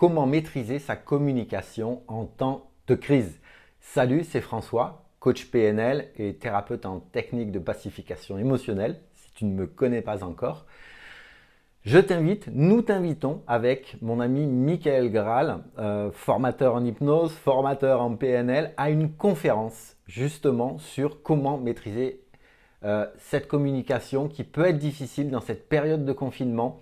comment maîtriser sa communication en temps de crise. Salut, c'est François, coach PNL et thérapeute en technique de pacification émotionnelle. Si tu ne me connais pas encore, nous t'invitons avec mon ami Michael Graal, formateur en hypnose, formateur en PNL, à une conférence justement sur comment maîtriser cette communication qui peut être difficile dans cette période de confinement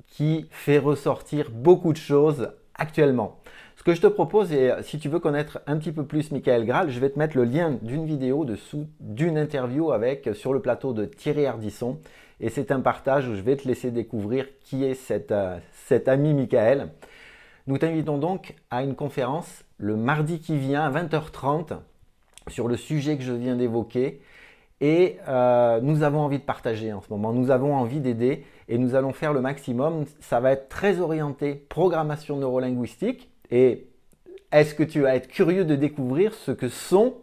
qui fait ressortir beaucoup de choses actuellement. Ce que je te propose, et si tu veux connaître un petit peu plus Michael Graal, je vais te mettre le lien d'une vidéo dessous d'une interview sur le plateau de Thierry Ardisson. Et c'est un partage où je vais te laisser découvrir qui est cet ami Michael. Nous t'invitons donc à une conférence le mardi qui vient à 20h30 sur le sujet que je viens d'évoquer. Et nous avons envie de partager en ce moment, nous avons envie d'aider et nous allons faire le maximum. Ça va être très orienté programmation neurolinguistique. Et est-ce que tu vas être curieux de découvrir ce que sont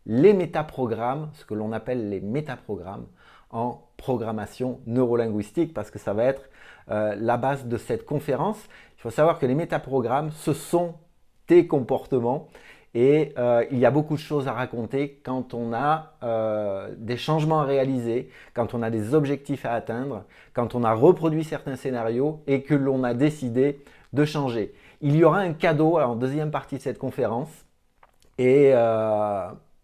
les métaprogrammes, ce que l'on appelle les métaprogrammes en programmation neurolinguistique, parce que ça va être la base de cette conférence. Il faut savoir que les métaprogrammes, ce sont tes comportements. Et il y a beaucoup de choses à raconter quand on a des changements à réaliser, quand on a des objectifs à atteindre, quand on a reproduit certains scénarios et que l'on a décidé de changer. Il y aura un cadeau en deuxième partie de cette conférence. Et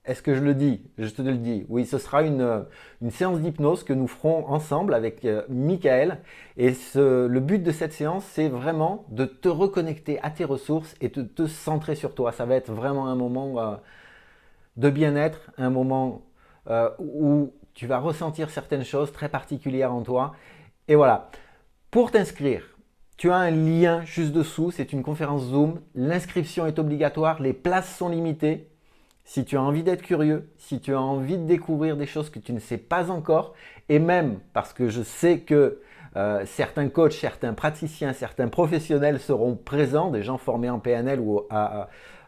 est-ce que je le dis? Je te le dis. Oui, ce sera une séance d'hypnose que nous ferons ensemble avec Michael. Et le but de cette séance, c'est vraiment de te reconnecter à tes ressources et de te centrer sur toi. Ça va être vraiment un moment de bien-être, un moment où tu vas ressentir certaines choses très particulières en toi. Et voilà. Pour t'inscrire, tu as un lien juste dessous. C'est une conférence Zoom. L'inscription est obligatoire. Les places sont limitées. Si tu as envie d'être curieux, si tu as envie de découvrir des choses que tu ne sais pas encore, et même parce que je sais que certains coachs, certains praticiens, certains professionnels seront présents, des gens formés en PNL ou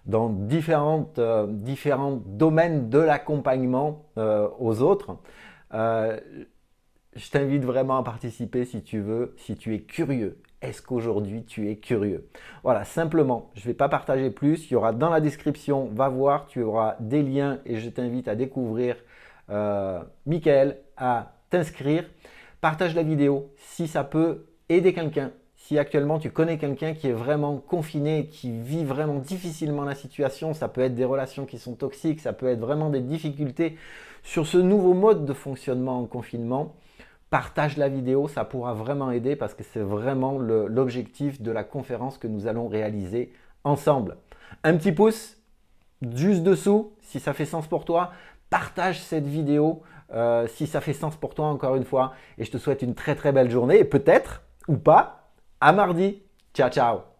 dans différents domaines de l'accompagnement aux autres, je t'invite vraiment à participer si tu veux, si tu es curieux. Est-ce qu'aujourd'hui tu es curieux? Voilà, simplement, je ne vais pas partager plus. Il y aura dans la description, va voir, tu auras des liens et je t'invite à découvrir Michael, à t'inscrire. Partage la vidéo si ça peut aider quelqu'un. Si actuellement tu connais quelqu'un qui est vraiment confiné, qui vit vraiment difficilement la situation, ça peut être des relations qui sont toxiques, ça peut être vraiment des difficultés sur ce nouveau mode de fonctionnement en confinement. Partage la vidéo, ça pourra vraiment aider parce que c'est vraiment l'objectif de la conférence que nous allons réaliser ensemble. Un petit pouce juste dessous si ça fait sens pour toi. Partage cette vidéo si ça fait sens pour toi encore une fois. Et je te souhaite une très très belle journée et peut-être ou pas à mardi. Ciao ciao.